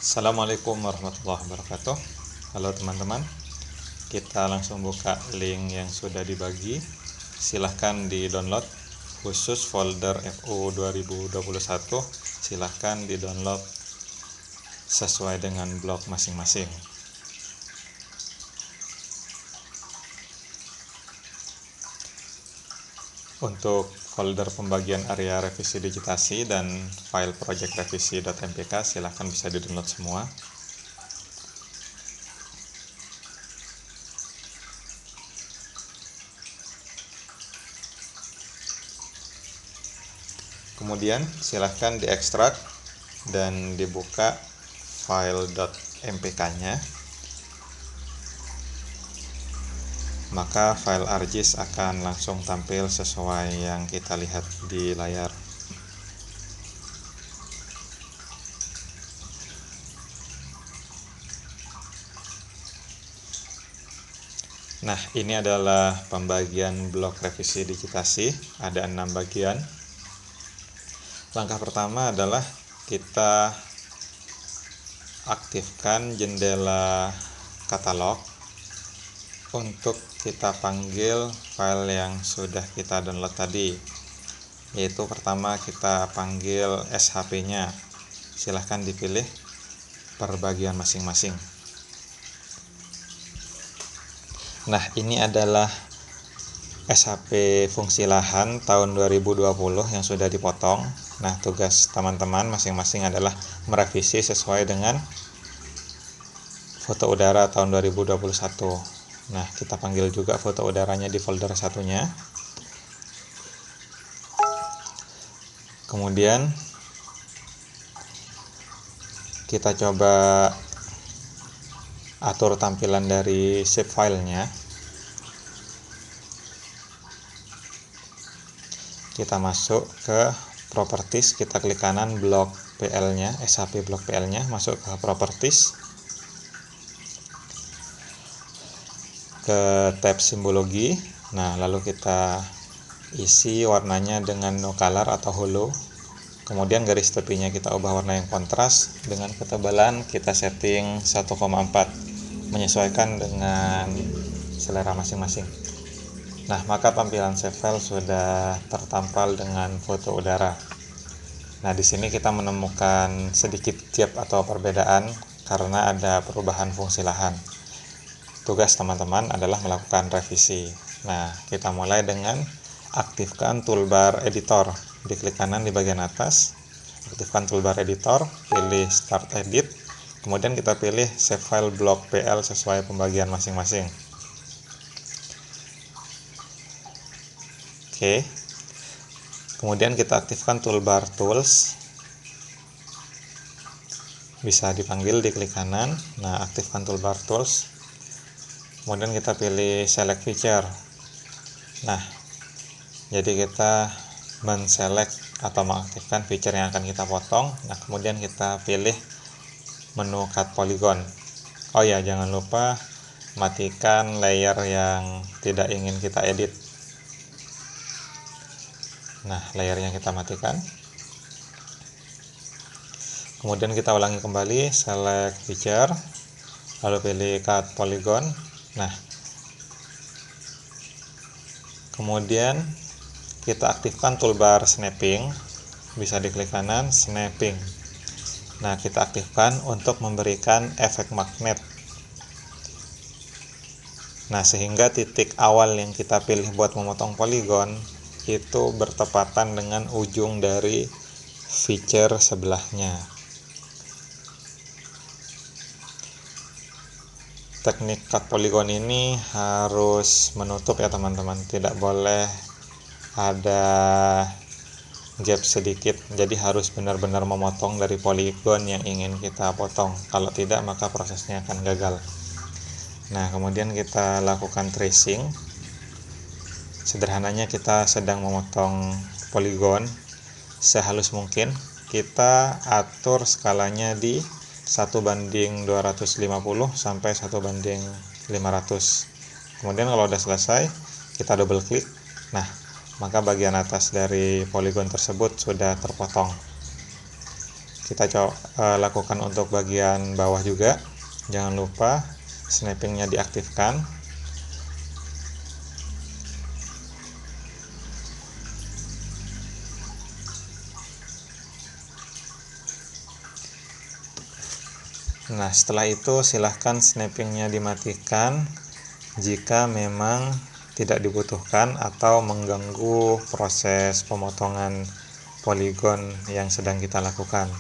Assalamualaikum warahmatullahi wabarakatuh. Halo teman-teman, kita langsung buka link yang sudah dibagi. Silahkan di download khusus folder FU 2021. Silahkan di download sesuai dengan blog masing-masing. Untuk folder pembagian area revisi digitasi dan file project revisi.mpk silahkan bisa di-download semua. Kemudian silahkan diekstrak dan dibuka file.mpk-nya. Maka file ArcGIS akan langsung tampil sesuai yang kita lihat di layar. Nah, ini adalah pembagian blok revisi digitasi. Ada 6 bagian. Langkah pertama adalah kita aktifkan jendela katalog untuk kita panggil file yang sudah kita download tadi, yaitu pertama kita panggil SHP-nya. Silahkan dipilih per bagian masing-masing. Nah, ini adalah SHP fungsi lahan tahun 2020 yang sudah dipotong. Nah, tugas teman-teman masing-masing adalah merevisi sesuai dengan foto udara tahun 2021. Nah, kita panggil juga foto udaranya di folder satunya. Kemudian kita coba atur tampilan dari shape filenya. Kita masuk ke properties, kita klik kanan blok PL-nya, SHP blok PL-nya, masuk ke properties, ke tab simbologi. Nah, lalu kita isi warnanya dengan no color atau hollow. Kemudian garis tepinya kita ubah warna yang kontras. Dengan ketebalan kita setting 1,4, menyesuaikan dengan selera masing-masing. Nah, maka tampilan save file sudah tertampal dengan foto udara. Nah, di sini kita menemukan sedikit gap atau perbedaan karena ada perubahan fungsi lahan. Tugas teman-teman adalah melakukan revisi. Nah, kita mulai dengan aktifkan toolbar editor. Diklik kanan di bagian atas, aktifkan toolbar editor, pilih start edit, kemudian kita pilih save file blok PL sesuai pembagian masing-masing. Oke. Kemudian kita aktifkan toolbar tools. Bisa dipanggil, diklik kanan. Nah, aktifkan toolbar tools. Kemudian kita pilih select feature. Nah, jadi kita men-select atau mengaktifkan feature yang akan kita potong. Nah, kemudian kita pilih menu cut polygon. Oh ya, jangan lupa matikan layer yang tidak ingin kita edit. Nah, layernya kita matikan. Kemudian kita ulangi kembali, select feature, lalu pilih cut polygon. Nah, kemudian kita aktifkan toolbar snapping. Bisa diklik kanan, snapping. Nah, kita aktifkan untuk memberikan efek magnet. Nah, sehingga titik awal yang kita pilih buat memotong poligon itu bertepatan dengan ujung dari feature sebelahnya. Teknik cut polygon ini harus menutup ya teman-teman, tidak boleh ada gap sedikit, jadi harus benar-benar memotong dari poligon yang ingin kita potong. Kalau tidak, maka prosesnya akan gagal. Nah, kemudian kita lakukan tracing. Sederhananya kita sedang memotong poligon sehalus mungkin. Kita atur skalanya di 1:250 sampai 1:500. Kemudian kalau sudah selesai, kita double klik. Nah, maka bagian atas dari poligon tersebut sudah terpotong. kita lakukan untuk bagian bawah juga. Jangan lupa snappingnya diaktifkan. Nah, setelah itu silahkan snappingnya dimatikan jika memang tidak dibutuhkan atau mengganggu proses pemotongan poligon yang sedang kita lakukan.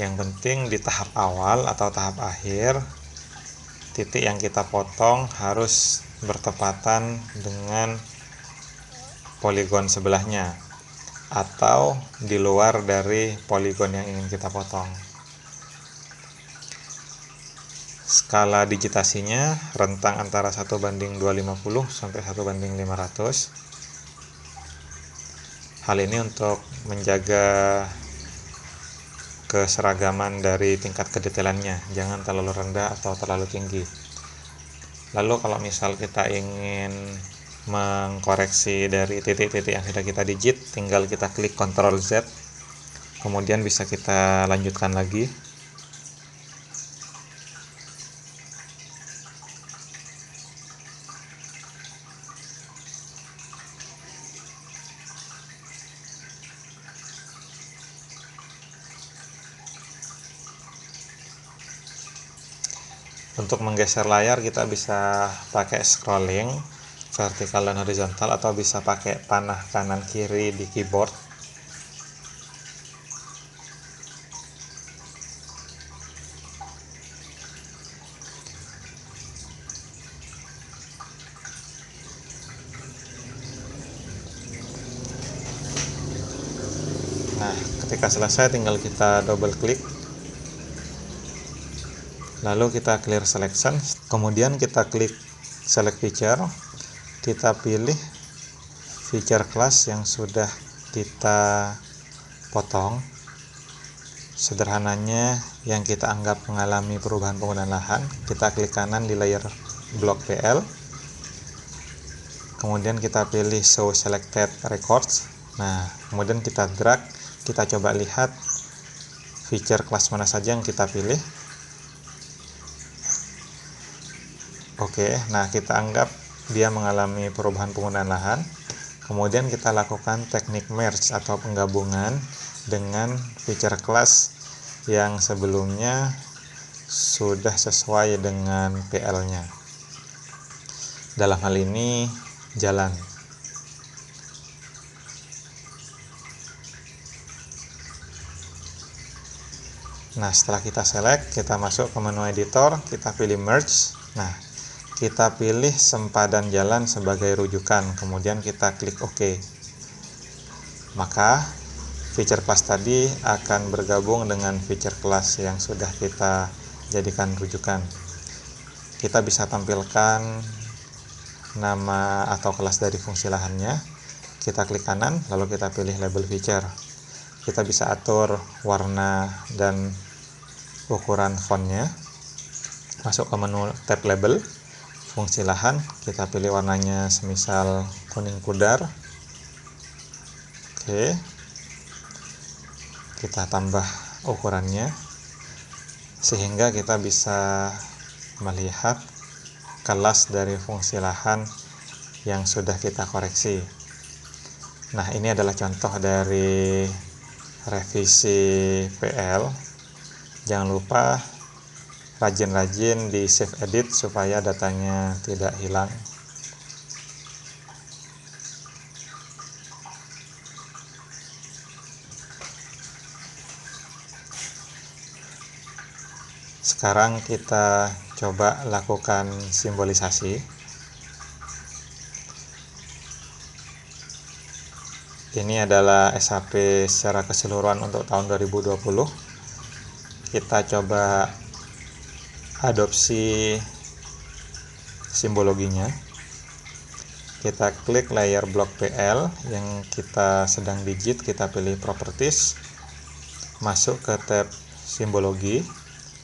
Yang penting di tahap awal atau tahap akhir, titik yang kita potong harus bertepatan dengan poligon sebelahnya atau di luar dari poligon yang ingin kita potong. Skala digitasinya rentang antara 1:250 sampai 1:500. Hal ini untuk menjaga keseragaman dari tingkat kedetailannya, jangan terlalu rendah atau terlalu tinggi. Lalu kalau misal kita ingin mengkoreksi dari titik-titik yang sudah kita digit, tinggal kita klik Ctrl Z, kemudian bisa kita lanjutkan lagi. Untuk menggeser layar kita bisa pakai scrolling vertikal dan horizontal, atau bisa pakai panah kanan kiri di keyboard. Nah, ketika selesai tinggal kita double klik, lalu kita clear selection, kemudian kita klik select feature, kita pilih feature class yang sudah kita potong. Sederhananya yang kita anggap mengalami perubahan penggunaan lahan, kita klik kanan di layer block PL, kemudian kita pilih show selected records. Nah, kemudian kita drag, kita coba lihat feature class mana saja yang kita pilih. Oke, nah kita anggap dia mengalami perubahan penggunaan lahan. Kemudian kita lakukan teknik merge atau penggabungan dengan feature class yang sebelumnya sudah sesuai dengan PL-nya. Dalam hal ini jalan. Nah, setelah kita select, kita masuk ke menu editor, kita pilih merge. Nah, kita pilih sempadan jalan sebagai rujukan, kemudian kita klik OK. Maka feature class tadi akan bergabung dengan feature class yang sudah kita jadikan rujukan. Kita bisa tampilkan nama atau kelas dari fungsi lahannya. Kita klik kanan, lalu kita pilih label feature. Kita bisa atur warna dan ukuran fontnya. Masuk ke menu tab label, fungsi lahan, kita pilih warnanya semisal kuning pudar. Oke, kita tambah ukurannya sehingga kita bisa melihat kelas dari fungsi lahan yang sudah kita koreksi. Nah, ini adalah contoh dari revisi PL. Jangan lupa rajin-rajin di save edit supaya datanya tidak hilang. Sekarang kita coba lakukan simbolisasi. Ini adalah SHP secara keseluruhan untuk tahun 2020. Kita coba adopsi simbologinya. Kita klik layer block PL yang kita sedang digit, kita pilih properties, masuk ke tab simbologi,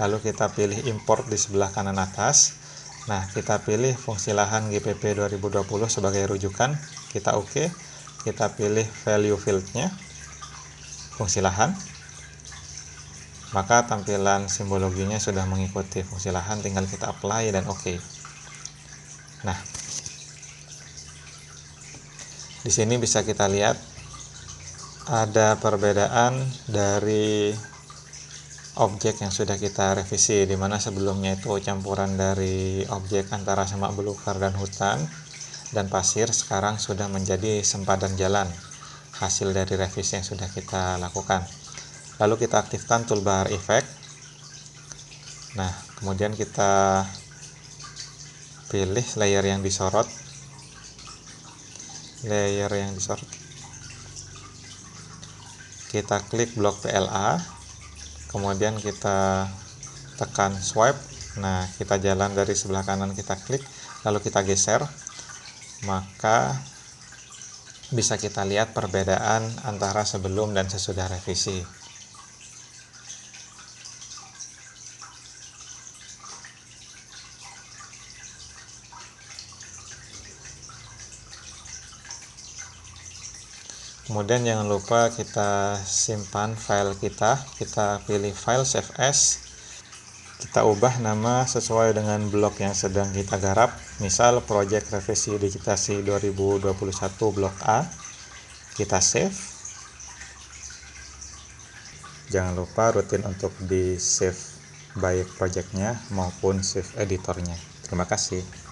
lalu kita pilih import di sebelah kanan atas. Nah, kita pilih fungsi lahan GPP 2020 sebagai rujukan, kita OK. Kita pilih value field-nya, fungsi lahan. maka tampilan simbologinya sudah mengikuti fungsi lahan, tinggal kita apply dan oke. Nah, di sini bisa kita lihat ada perbedaan dari objek yang sudah kita revisi, di mana sebelumnya itu campuran dari objek antara semak belukar dan hutan dan pasir, sekarang sudah menjadi sempadan jalan, hasil dari revisi yang sudah kita lakukan. Lalu kita aktifkan toolbar effect. Nah, kemudian kita pilih layer yang disorot. Kita klik blok PLA, kemudian kita tekan swipe. Nah, kita jalan dari sebelah kanan, kita klik, lalu kita geser, maka bisa kita lihat perbedaan antara sebelum dan sesudah revisi. Kemudian jangan lupa kita simpan file kita pilih file save as, kita ubah nama sesuai dengan blok yang sedang kita garap, misal project revisi digitasi 2021 blok A, kita save. Jangan lupa rutin untuk di save baik projectnya maupun save editornya. Terima kasih.